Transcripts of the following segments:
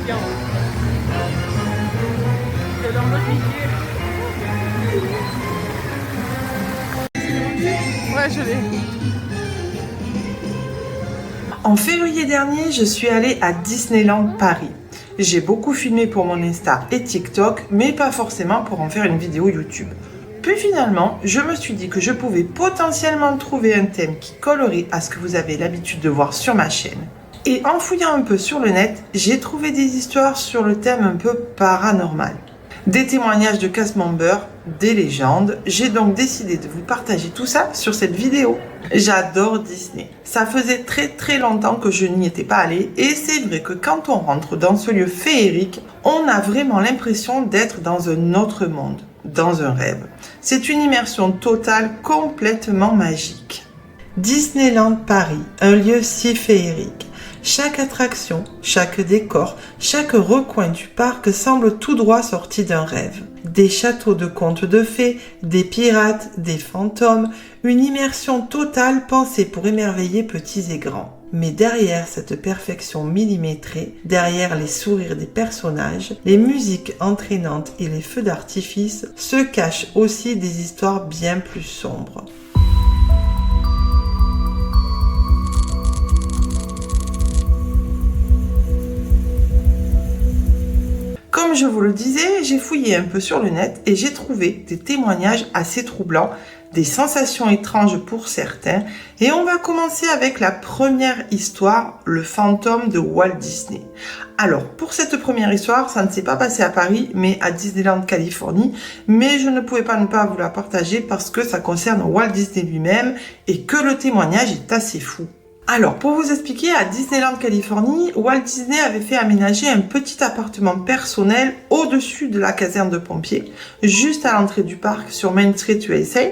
bien. C'est dans le Mickey. Ouais, je l'ai. En février dernier, je suis allée à Disneyland Paris. J'ai beaucoup filmé pour mon Insta et TikTok, mais pas forcément pour en faire une vidéo YouTube. Puis finalement, je me suis dit que je pouvais potentiellement trouver un thème qui collerait à ce que vous avez l'habitude de voir sur ma chaîne. Et en fouillant un peu sur le net, j'ai trouvé des histoires sur le thème un peu paranormal. Des témoignages de cast members, des légendes. J'ai donc décidé de vous partager tout ça sur cette vidéo. J'adore Disney. Ça faisait très longtemps que je n'y étais pas allée et c'est vrai que quand on rentre dans ce lieu féerique, on a vraiment l'impression d'être dans un autre monde, dans un rêve. C'est une immersion totale, complètement magique. Disneyland Paris, un lieu si féerique. Chaque attraction, chaque décor, chaque recoin du parc semble tout droit sorti d'un rêve. Des châteaux de contes de fées, des pirates, des fantômes, une immersion totale pensée pour émerveiller petits et grands. Mais derrière cette perfection millimétrée, derrière les sourires des personnages, les musiques entraînantes et les feux d'artifice, se cachent aussi des histoires bien plus sombres. Comme je vous le disais, j'ai fouillé un peu sur le net et j'ai trouvé des témoignages assez troublants, des sensations étranges pour certains. Et on va commencer avec la première histoire, le fantôme de Walt Disney. Alors, pour cette première histoire, ça ne s'est pas passé à Paris, mais à Disneyland, Californie. Mais je ne pouvais pas ne pas vous la partager parce que ça concerne Walt Disney lui-même et que le témoignage est assez fou. Alors, pour vous expliquer, à Disneyland Californie, Walt Disney avait fait aménager un petit appartement personnel au-dessus de la caserne de pompiers, juste à l'entrée du parc sur Main Street USA.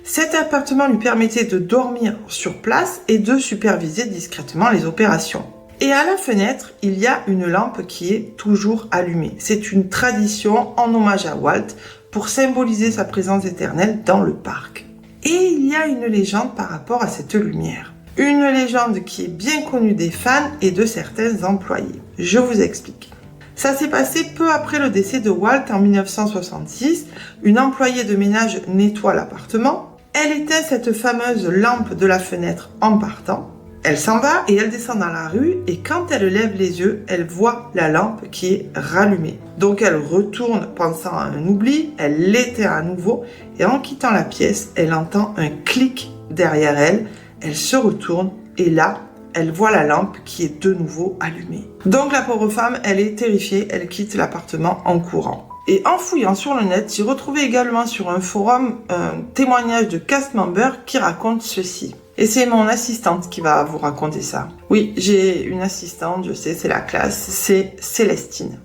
Cet appartement lui permettait de dormir sur place et de superviser discrètement les opérations. Et à la fenêtre, il y a une lampe qui est toujours allumée. C'est une tradition en hommage à Walt pour symboliser sa présence éternelle dans le parc. Et il y a une légende par rapport à cette lumière. Une légende qui est bien connue des fans et de certains employés. Je vous explique. Ça s'est passé peu après le décès de Walt en 1966. Une employée de ménage nettoie l'appartement. Elle éteint cette fameuse lampe de la fenêtre en partant. Elle s'en va et elle descend dans la rue et quand elle lève les yeux, elle voit la lampe qui est rallumée. Donc elle retourne pensant à un oubli, elle l'éteint à nouveau et en quittant la pièce, elle entend un clic derrière elle. Elle se retourne et là, elle voit la lampe qui est de nouveau allumée. Donc la pauvre femme, elle est terrifiée, elle quitte l'appartement en courant. Et en fouillant sur le net, j'ai retrouvé également sur un forum un témoignage de cast member qui raconte ceci. Et c'est mon assistante qui va vous raconter ça. Oui, j'ai une assistante, je sais, c'est la classe, c'est Célestine.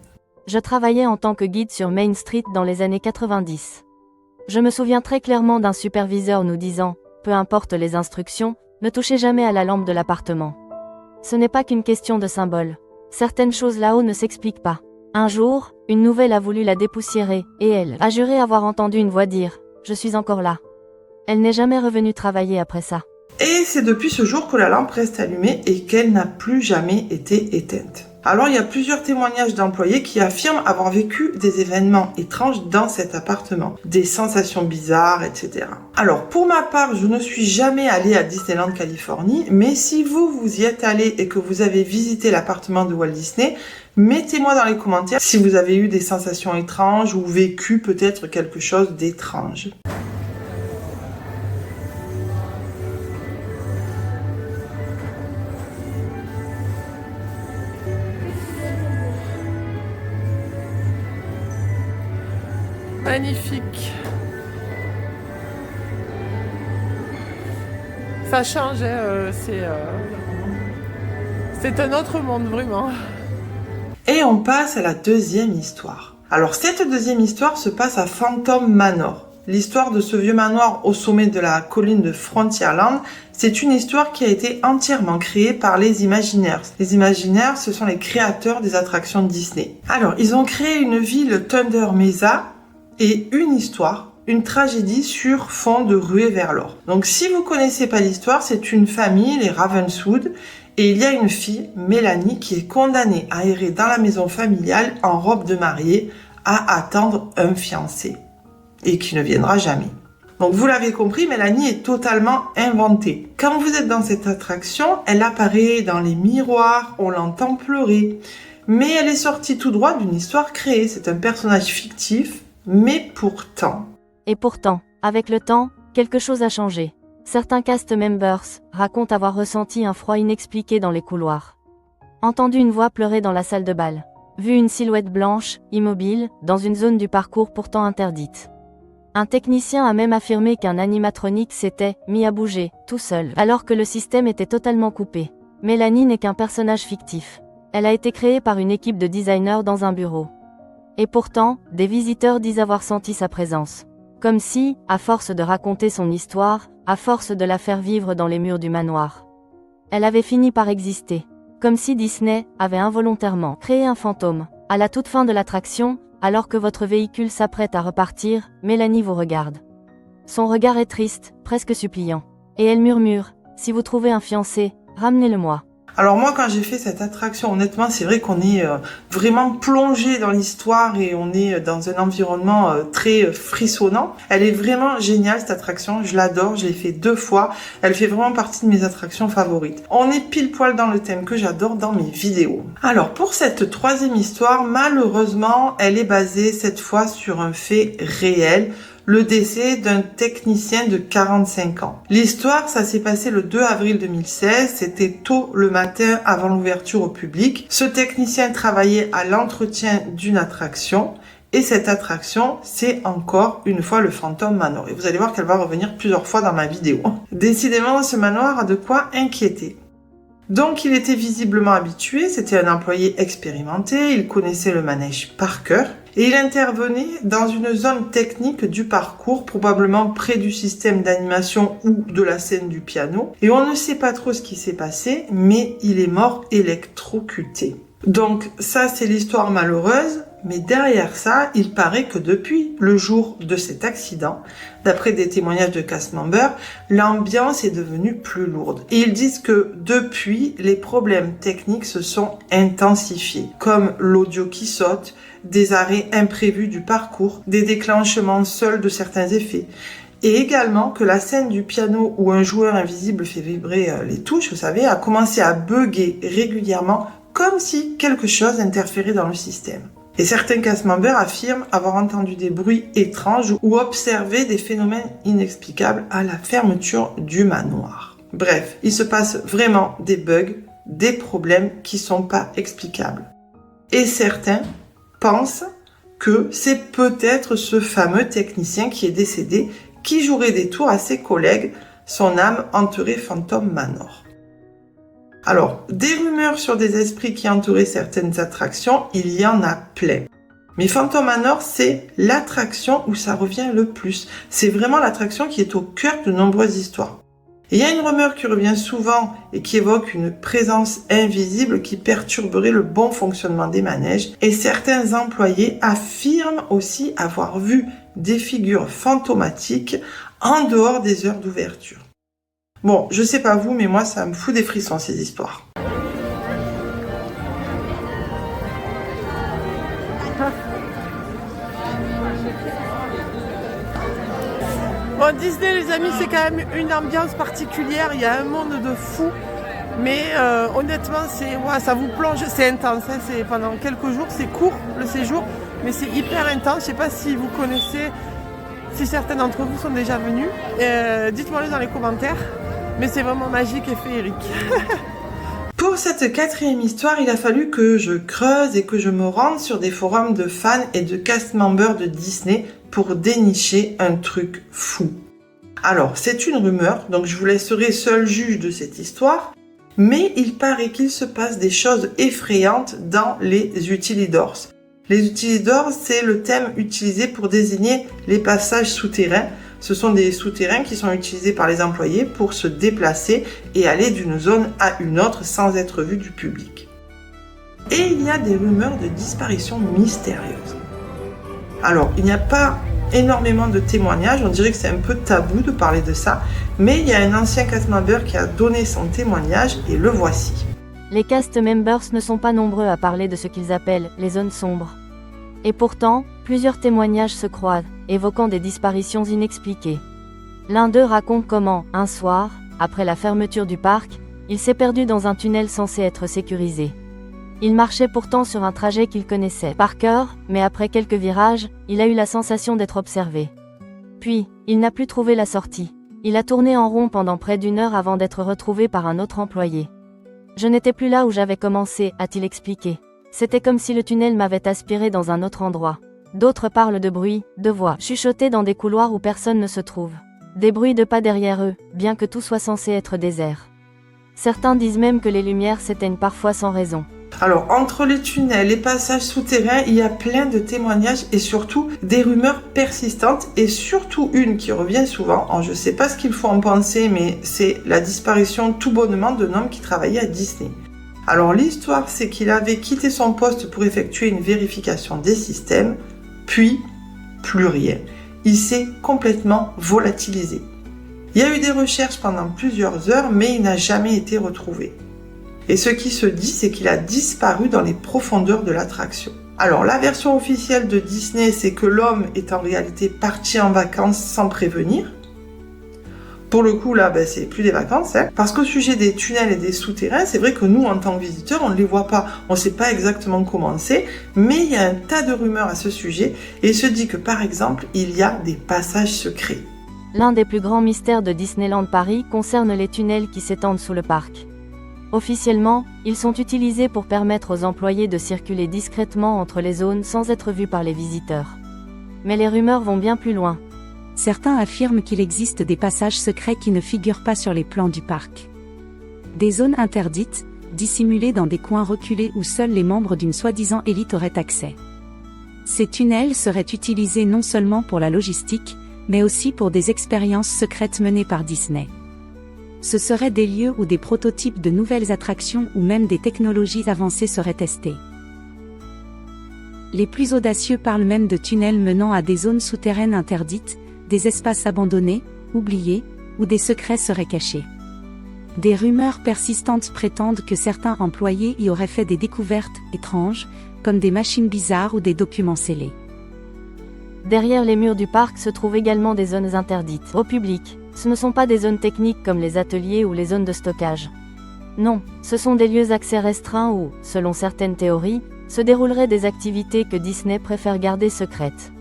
Je travaillais en tant que guide sur Main Street dans les années 90. Je me souviens très clairement d'un superviseur nous disant, peu importe les instructions, ne touchez jamais à la lampe de l'appartement. Ce n'est pas qu'une question de symbole. Certaines choses là-haut ne s'expliquent pas. Un jour, une nouvelle a voulu la dépoussiérer, et elle a juré avoir entendu une voix dire « Je suis encore là ». Elle n'est jamais revenue travailler après ça. Et c'est depuis ce jour que la lampe reste allumée et qu'elle n'a plus jamais été éteinte. Alors il y a plusieurs témoignages d'employés qui affirment avoir vécu des événements étranges dans cet appartement, des sensations bizarres, etc. Alors pour ma part, je ne suis jamais allée à Disneyland Californie, mais si vous y êtes allé et que vous avez visité l'appartement de Walt Disney, mettez-moi dans les commentaires si vous avez eu des sensations étranges ou vécu peut-être quelque chose d'étrange. Magnifique. Ça change, hein, c'est un autre monde, vraiment. Et on passe à la deuxième histoire. Alors cette deuxième histoire se passe à Phantom Manor. L'histoire de ce vieux manoir au sommet de la colline de Frontierland, c'est une histoire qui a été entièrement créée par les Imagineers. Les Imagineers, ce sont les créateurs des attractions Disney. Alors, ils ont créé une ville Thunder Mesa et une histoire, une tragédie sur fond de ruée vers l'or. Donc si vous connaissez pas l'histoire, c'est une famille, les Ravenswood, Et il y a une fille, Mélanie, qui est condamnée à errer dans la maison familiale en robe de mariée, à attendre un fiancé. Et qui ne viendra jamais. Donc vous l'avez compris, Mélanie est totalement inventée. Quand vous êtes dans cette attraction, elle apparaît dans les miroirs, on l'entend pleurer. Mais elle est sortie tout droit d'une histoire créée. C'est un personnage fictif, mais pourtant... Et pourtant, avec le temps, quelque chose a changé. Certains cast members racontent avoir ressenti un froid inexpliqué dans les couloirs. Entendu une voix pleurer dans la salle de bal. Vu une silhouette blanche, immobile, dans une zone du parcours pourtant interdite. Un technicien a même affirmé qu'un animatronique s'était mis à bouger, tout seul, alors que le système était totalement coupé. Mélanie n'est qu'un personnage fictif. Elle a été créée par une équipe de designers dans un bureau. Et pourtant, des visiteurs disent avoir senti sa présence. Comme si, à force de raconter son histoire, à force de la faire vivre dans les murs du manoir, elle avait fini par exister. Comme si Disney avait involontairement créé un fantôme. À la toute fin de l'attraction, alors que votre véhicule s'apprête à repartir, Mélanie vous regarde. Son regard est triste, presque suppliant. Et elle murmure, « Si vous trouvez un fiancé, ramenez-le-moi. » Alors moi, quand j'ai fait cette attraction, honnêtement, c'est vrai qu'on est vraiment plongé dans l'histoire et on est dans un environnement très frissonnant. Elle est vraiment géniale, cette attraction. Je l'adore, je l'ai fait 2 fois. Elle fait vraiment partie de mes attractions favorites. On est pile poil dans le thème que j'adore dans mes vidéos. Alors, pour cette 3e histoire, malheureusement, elle est basée cette fois sur un fait réel. Le décès d'un technicien de 45 ans. L'histoire, ça s'est passé le 2 avril 2016, c'était tôt le matin avant l'ouverture au public. Ce technicien travaillait à l'entretien d'une attraction et cette attraction, c'est encore une fois le Phantom Manor. Et vous allez voir qu'elle va revenir plusieurs fois dans ma vidéo. Décidément, ce manoir a de quoi inquiéter. Donc il était visiblement habitué, c'était un employé expérimenté, il connaissait le manège par cœur et il intervenait dans une zone technique du parcours, probablement près du système d'animation ou de la scène du piano. Et on ne sait pas trop ce qui s'est passé, mais il est mort électrocuté. Donc ça c'est l'histoire malheureuse, mais derrière ça, il paraît que depuis le jour de cet accident, d'après des témoignages de cast members, l'ambiance est devenue plus lourde. Et ils disent que depuis, les problèmes techniques se sont intensifiés, comme l'audio qui saute, des arrêts imprévus du parcours, des déclenchements seuls de certains effets. Et également que la scène du piano où un joueur invisible fait vibrer les touches, vous savez, a commencé à bugger régulièrement comme si quelque chose interférait dans le système. Et certains cast members affirment avoir entendu des bruits étranges ou observé des phénomènes inexplicables à la fermeture du manoir. Bref, il se passe vraiment des bugs, des problèmes qui sont pas explicables. Et certains pensent que c'est peut-être ce fameux technicien qui est décédé qui jouerait des tours à ses collègues, son âme hanterait Phantom Manor. Alors, des rumeurs sur des esprits qui entouraient certaines attractions, il y en a plein. Mais Phantom Manor, c'est l'attraction où ça revient le plus. C'est vraiment l'attraction qui est au cœur de nombreuses histoires. Et il y a une rumeur qui revient souvent et qui évoque une présence invisible qui perturberait le bon fonctionnement des manèges. Et certains employés affirment aussi avoir vu des figures fantomatiques en dehors des heures d'ouverture. Bon, je sais pas vous, mais moi ça me fout des frissons ces histoires. Bon, Disney, les amis, c'est quand même une ambiance particulière. Il y a un monde de fous. Mais honnêtement, ça vous plonge, c'est intense. Hein, c'est pendant quelques jours, c'est court le séjour, mais c'est hyper intense. Je sais pas si vous connaissez, si certains d'entre vous sont déjà venus. Dites-moi-le dans les commentaires. Mais c'est vraiment magique et féerique. Pour cette 4e histoire, il a fallu que je creuse et que je me rende sur des forums de fans et de cast members de Disney pour dénicher un truc fou. Alors, c'est une rumeur, donc je vous laisserai seul juge de cette histoire, mais il paraît qu'il se passe des choses effrayantes dans les utilidors. Les utilidors, c'est le thème utilisé pour désigner les passages souterrains. Ce sont des souterrains qui sont utilisés par les employés pour se déplacer et aller d'une zone à une autre sans être vus du public. Et il y a des rumeurs de disparitions mystérieuses. Alors, il n'y a pas énormément de témoignages, on dirait que c'est un peu tabou de parler de ça, mais il y a un ancien cast member qui a donné son témoignage et le voici. Les cast members ne sont pas nombreux à parler de ce qu'ils appellent les zones sombres. Et pourtant, plusieurs témoignages se croisent, évoquant des disparitions inexpliquées. L'un d'eux raconte comment, un soir, après la fermeture du parc, il s'est perdu dans un tunnel censé être sécurisé. Il marchait pourtant sur un trajet qu'il connaissait par cœur, mais après quelques virages, il a eu la sensation d'être observé. Puis, il n'a plus trouvé la sortie. Il a tourné en rond pendant près d'1 heure avant d'être retrouvé par un autre employé. Je n'étais plus là où j'avais commencé, a-t-il expliqué. C'était comme si le tunnel m'avait aspiré dans un autre endroit. D'autres parlent de bruit, de voix, chuchotées dans des couloirs où personne ne se trouve. Des bruits de pas derrière eux, bien que tout soit censé être désert. Certains disent même que les lumières s'éteignent parfois sans raison. Alors, entre les tunnels, les passages souterrains, il y a plein de témoignages et surtout des rumeurs persistantes et surtout une qui revient souvent. Alors, je ne sais pas ce qu'il faut en penser, mais c'est la disparition tout bonnement d'un homme qui travaillait à Disney. Alors, l'histoire, c'est qu'il avait quitté son poste pour effectuer une vérification des systèmes, puis plus rien. Il s'est complètement volatilisé. Il y a eu des recherches pendant plusieurs heures, mais il n'a jamais été retrouvé. Et ce qui se dit, c'est qu'il a disparu dans les profondeurs de l'attraction. Alors, la version officielle de Disney, c'est que l'homme est en réalité parti en vacances sans prévenir. Pour le coup, là, c'est plus des vacances, hein. Parce qu'au sujet des tunnels et des souterrains, c'est vrai que nous, en tant que visiteurs, on ne les voit pas. On ne sait pas exactement comment c'est, mais il y a un tas de rumeurs à ce sujet. Et il se dit que, par exemple, il y a des passages secrets. L'un des plus grands mystères de Disneyland Paris concerne les tunnels qui s'étendent sous le parc. Officiellement, ils sont utilisés pour permettre aux employés de circuler discrètement entre les zones sans être vus par les visiteurs. Mais les rumeurs vont bien plus loin. Certains affirment qu'il existe des passages secrets qui ne figurent pas sur les plans du parc. Des zones interdites, dissimulées dans des coins reculés où seuls les membres d'une soi-disant élite auraient accès. Ces tunnels seraient utilisés non seulement pour la logistique, mais aussi pour des expériences secrètes menées par Disney. Ce seraient des lieux où des prototypes de nouvelles attractions ou même des technologies avancées seraient testés. Les plus audacieux parlent même de tunnels menant à des zones souterraines interdites, des espaces abandonnés, oubliés, où des secrets seraient cachés. Des rumeurs persistantes prétendent que certains employés y auraient fait des découvertes étranges, comme des machines bizarres ou des documents scellés. Derrière les murs du parc se trouvent également des zones interdites au public. Ce ne sont pas des zones techniques comme les ateliers ou les zones de stockage. Non, ce sont des lieux accès restreints où, selon certaines théories, se dérouleraient des activités que Disney préfère garder secrètes.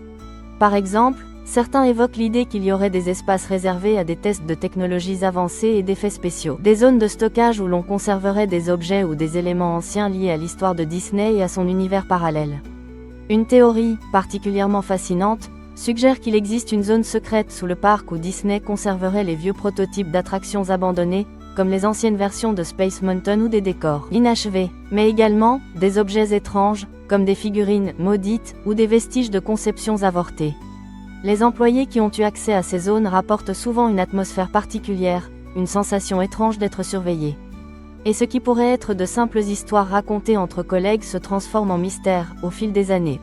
Par exemple, certains évoquent l'idée qu'il y aurait des espaces réservés à des tests de technologies avancées et d'effets spéciaux, des zones de stockage où l'on conserverait des objets ou des éléments anciens liés à l'histoire de Disney et à son univers parallèle. Une théorie, particulièrement fascinante, suggère qu'il existe une zone secrète sous le parc où Disney conserverait les vieux prototypes d'attractions abandonnées, comme les anciennes versions de Space Mountain ou des décors inachevés, mais également des objets étranges, comme des figurines maudites ou des vestiges de conceptions avortées. Les employés qui ont eu accès à ces zones rapportent souvent une atmosphère particulière, une sensation étrange d'être surveillés. Et ce qui pourrait être de simples histoires racontées entre collègues se transforme en mystère au fil des années.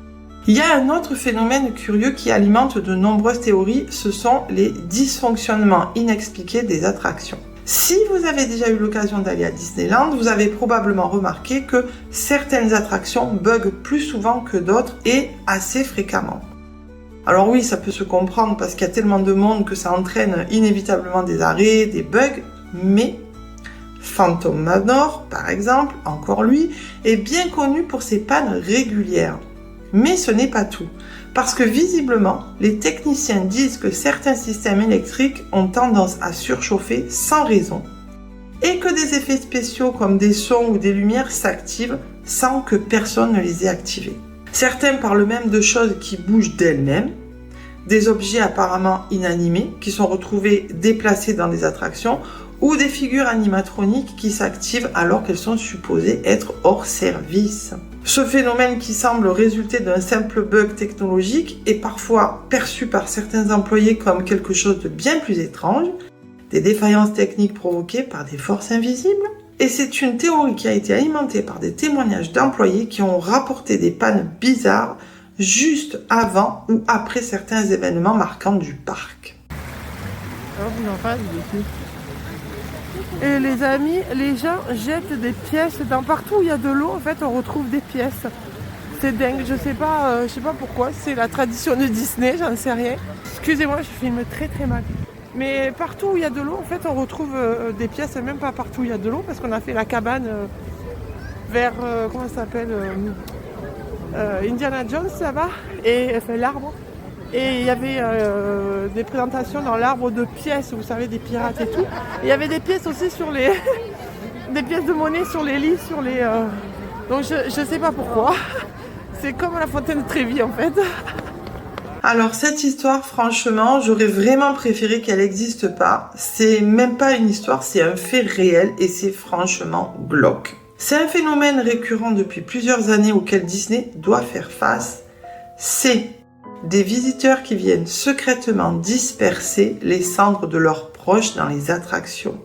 Il y a un autre phénomène curieux qui alimente de nombreuses théories, ce sont les dysfonctionnements inexpliqués des attractions. Si vous avez déjà eu l'occasion d'aller à Disneyland, vous avez probablement remarqué que certaines attractions bug plus souvent que d'autres et assez fréquemment. Alors oui, ça peut se comprendre parce qu'il y a tellement de monde que ça entraîne inévitablement des arrêts, des bugs, mais Phantom Manor, par exemple, encore lui, est bien connu pour ses pannes régulières. Mais ce n'est pas tout, parce que visiblement, les techniciens disent que certains systèmes électriques ont tendance à surchauffer sans raison, et que des effets spéciaux comme des sons ou des lumières s'activent sans que personne ne les ait activés. Certains parlent même de choses qui bougent d'elles-mêmes, des objets apparemment inanimés qui sont retrouvés déplacés dans des attractions, ou des figures animatroniques qui s'activent alors qu'elles sont supposées être hors service. Ce phénomène qui semble résulter d'un simple bug technologique est parfois perçu par certains employés comme quelque chose de bien plus étrange, des défaillances techniques provoquées par des forces invisibles. Et c'est une théorie qui a été alimentée par des témoignages d'employés qui ont rapporté des pannes bizarres juste avant ou après certains événements marquants du parc. Alors, vous en parlez dessus. Et les amis, les gens jettent des pièces dans partout où il y a de l'eau. En fait, on retrouve des pièces. C'est dingue, je sais pas pourquoi. C'est la tradition de Disney, j'en sais rien. Excusez-moi, je filme très très mal. Mais partout où il y a de l'eau, en fait, on retrouve des pièces, même pas partout où il y a de l'eau, parce qu'on a fait la cabane vers, comment ça s'appelle, Indiana Jones là-bas, et enfin, l'arbre. Et il y avait des présentations dans l'arbre de pièces, vous savez, des pirates et tout. Et il y avait des pièces aussi sur les... des pièces de monnaie sur les lits, sur les... Donc je sais pas pourquoi. C'est comme la fontaine de Trévi en fait. Alors cette histoire, franchement, j'aurais vraiment préféré qu'elle n'existe pas. C'est même pas une histoire, c'est un fait réel et c'est franchement glauque. C'est un phénomène récurrent depuis plusieurs années auquel Disney doit faire face. C'est des visiteurs qui viennent secrètement disperser les cendres de leurs proches dans les attractions.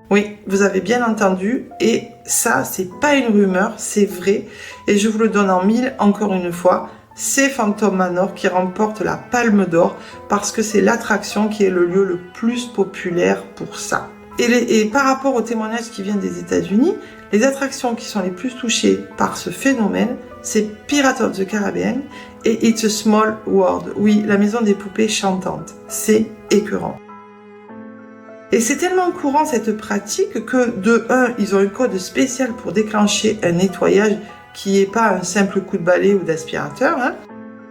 Oui, vous avez bien entendu, et ça, c'est pas une rumeur, c'est vrai, et je vous le donne en mille encore une fois, c'est Phantom Manor qui remporte la Palme d'Or parce que c'est l'attraction qui est le lieu le plus populaire pour ça. Et par rapport aux témoignages qui viennent des États-Unis, les attractions qui sont les plus touchées par ce phénomène, c'est Pirates of the Caribbean et It's a Small World. Oui, la maison des poupées chantantes. C'est écœurant. Et c'est tellement courant cette pratique que de 1, ils ont un code spécial pour déclencher un nettoyage qui n'est pas un simple coup de balai ou d'aspirateur.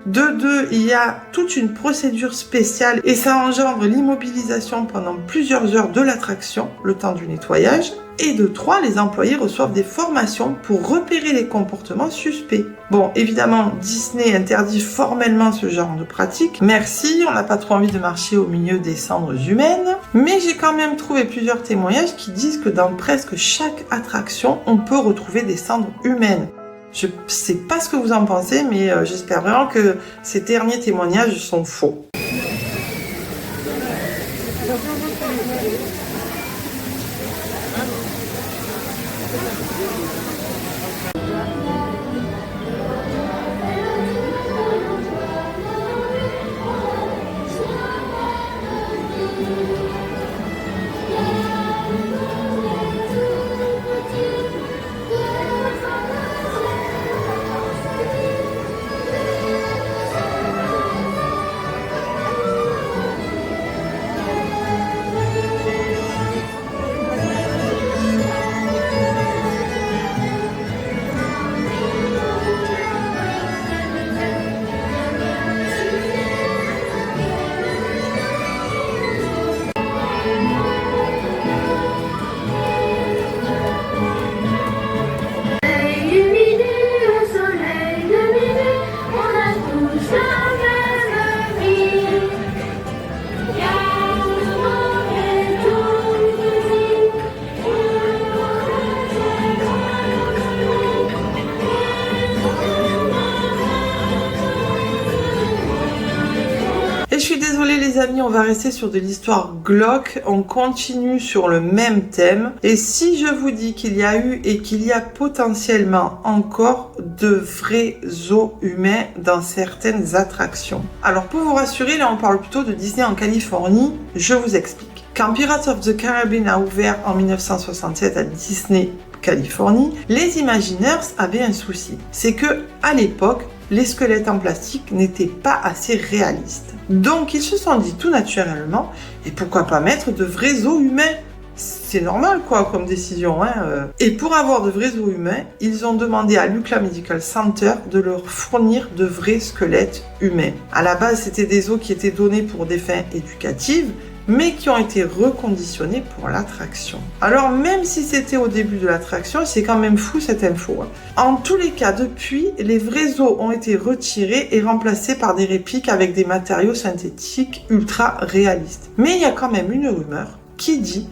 De 2, il y a toute une procédure spéciale et ça engendre l'immobilisation pendant plusieurs heures de l'attraction, le temps du nettoyage. Et de 3, les employés reçoivent des formations pour repérer les comportements suspects. Bon, évidemment, Disney interdit formellement ce genre de pratique. Merci, on n'a pas trop envie de marcher au milieu des cendres humaines. Mais j'ai quand même trouvé plusieurs témoignages qui disent que dans presque chaque attraction, on peut retrouver des cendres humaines. Je sais pas ce que vous en pensez, mais j'espère vraiment que ces derniers témoignages sont faux. Les amis, on va rester sur de l'histoire glauque, on continue sur le même thème et si je vous dis qu'il y a eu et qu'il y a potentiellement encore de vrais zoos humains dans certaines attractions. Alors pour vous rassurer, là on parle plutôt de Disney en Californie, je vous explique. Quand Pirates of the Caribbean a ouvert en 1967 à Disney Californie, les Imagineers avaient un souci, c'est que à l'époque, les squelettes en plastique n'étaient pas assez réalistes. Donc ils se sont dit tout naturellement, et pourquoi pas mettre de vrais os humains? C'est normal quoi comme décision. Et pour avoir de vrais os humains, ils ont demandé à l'UCLA Medical Center de leur fournir de vrais squelettes humains. À la base, c'était des os qui étaient donnés pour des fins éducatives, mais qui ont été reconditionnés pour l'attraction. Alors même si c'était au début de l'attraction, c'est quand même fou cette info. En tous les cas, depuis, les vrais os ont été retirés et remplacés par des répliques avec des matériaux synthétiques ultra réalistes. Mais il y a quand même une rumeur qui dit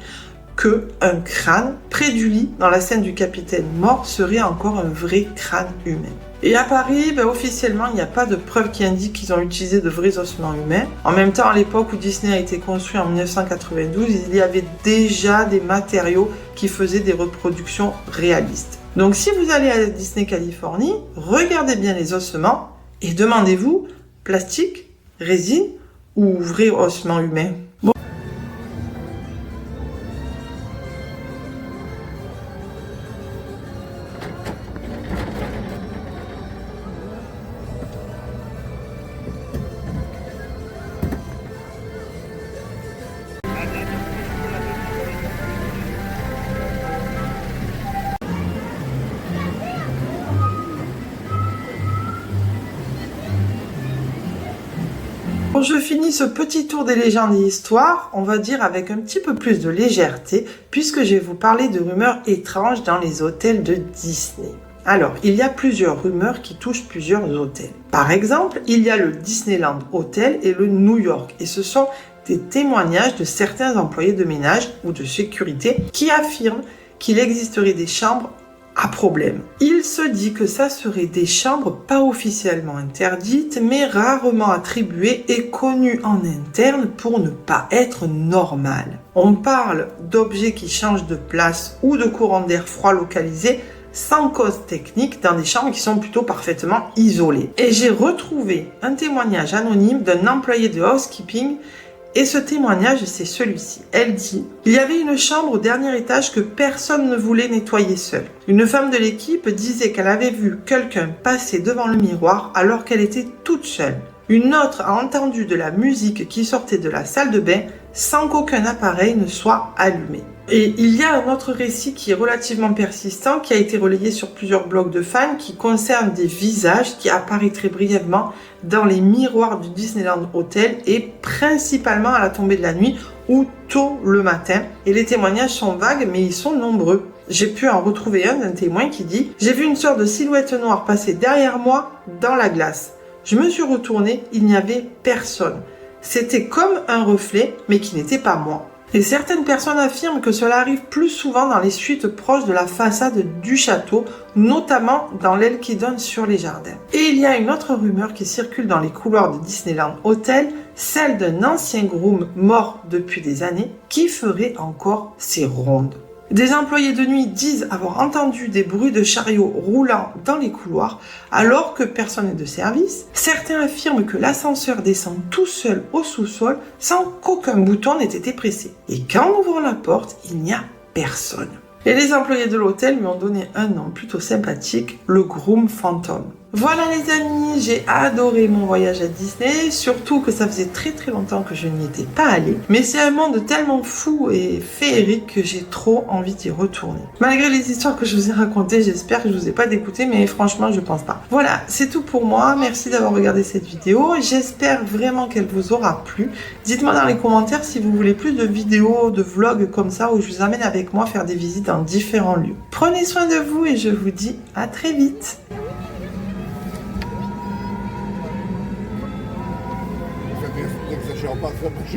que un crâne près du lit dans la scène du capitaine mort serait encore un vrai crâne humain. Et à Paris, officiellement, il n'y a pas de preuves qui indiquent qu'ils ont utilisé de vrais ossements humains. En même temps, à l'époque où Disney a été construit en 1992, il y avait déjà des matériaux qui faisaient des reproductions réalistes. Donc si vous allez à Disney Californie, regardez bien les ossements et demandez-vous plastique, résine ou vrai ossement humain. Bon, je finis ce petit tour des légendes et histoires, on va dire avec un petit peu plus de légèreté, puisque je vais vous parler de rumeurs étranges dans les hôtels de Disney. Alors, il y a plusieurs rumeurs qui touchent plusieurs hôtels. Par exemple, il y a le Disneyland Hotel et le New York, et ce sont des témoignages de certains employés de ménage ou de sécurité qui affirment qu'il existerait des chambres à problème. Il se dit que ça serait des chambres pas officiellement interdites, mais rarement attribuées et connues en interne pour ne pas être normales. On parle d'objets qui changent de place ou de courants d'air froid localisés sans cause technique dans des chambres qui sont plutôt parfaitement isolées. Et j'ai retrouvé un témoignage anonyme d'un employé de housekeeping. Et ce témoignage, c'est celui-ci. Elle dit « Il y avait une chambre au dernier étage que personne ne voulait nettoyer seule. Une femme de l'équipe disait qu'elle avait vu quelqu'un passer devant le miroir alors qu'elle était toute seule. Une autre a entendu de la musique qui sortait de la salle de bain sans qu'aucun appareil ne soit allumé. » Et il y a un autre récit qui est relativement persistant, qui a été relayé sur plusieurs blogs de fans, qui concerne des visages qui apparaîtraient brièvement dans les miroirs du Disneyland Hotel et principalement à la tombée de la nuit ou tôt le matin. Et les témoignages sont vagues, mais ils sont nombreux. J'ai pu en retrouver un d'un témoin qui dit « J'ai vu une sorte de silhouette noire passer derrière moi dans la glace. Je me suis retournée, il n'y avait personne. C'était comme un reflet, mais qui n'était pas moi. » Et certaines personnes affirment que cela arrive plus souvent dans les suites proches de la façade du château, notamment dans l'aile qui donne sur les jardins. Et il y a une autre rumeur qui circule dans les couloirs de Disneyland Hotel, celle d'un ancien groom mort depuis des années qui ferait encore ses rondes. Des employés de nuit disent avoir entendu des bruits de chariots roulant dans les couloirs alors que personne n'est de service. Certains affirment que l'ascenseur descend tout seul au sous-sol sans qu'aucun bouton n'ait été pressé. Et quand on ouvre la porte, il n'y a personne. Et les employés de l'hôtel lui ont donné un nom plutôt sympathique, le Groom Phantom. Voilà les amis, j'ai adoré mon voyage à Disney, surtout que ça faisait très longtemps que je n'y étais pas allée. Mais c'est un monde tellement fou et féerique que j'ai trop envie d'y retourner. Malgré les histoires que je vous ai racontées, j'espère que je vous ai pas dégoûté, mais franchement je pense pas. Voilà, c'est tout pour moi, merci d'avoir regardé cette vidéo, j'espère vraiment qu'elle vous aura plu. Dites-moi dans les commentaires si vous voulez plus de vidéos, de vlogs comme ça, où je vous amène avec moi faire des visites dans différents lieux. Prenez soin de vous et je vous dis à très vite. N'exagère pas, ça marche.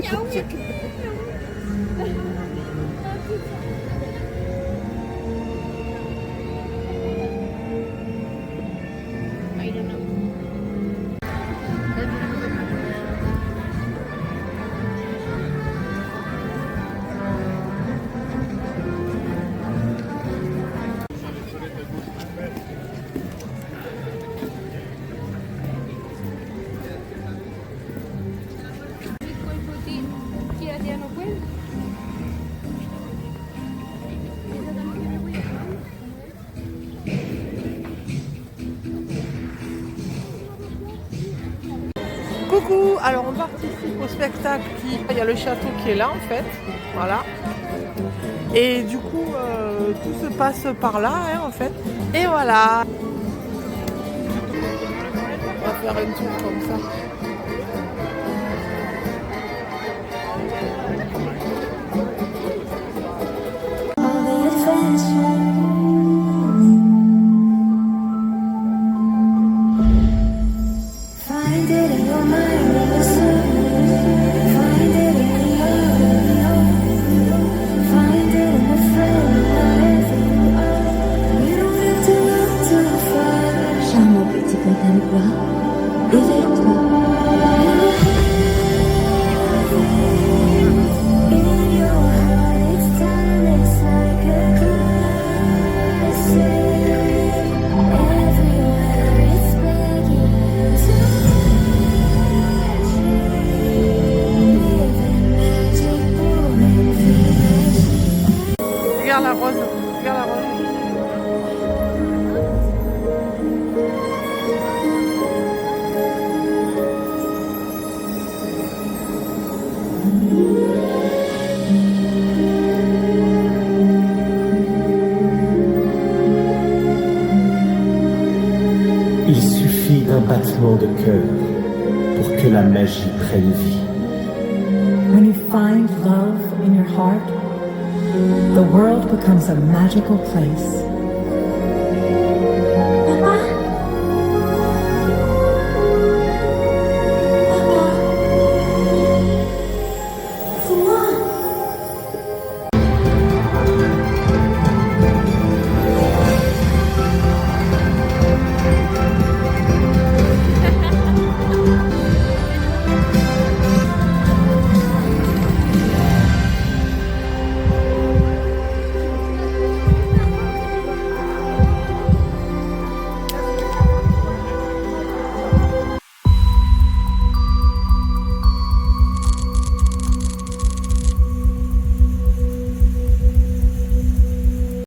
Coucou, alors on participe au spectacle il y a le château qui est là en fait, voilà. Et du coup, tout se passe par là hein, en fait. Et voilà. On va faire un tour comme ça. Regarde la rose, regarde la rose. Il suffit d'un battement de cœur pour que la magie prenne vie. When you find love in your heart, the world becomes a magical place.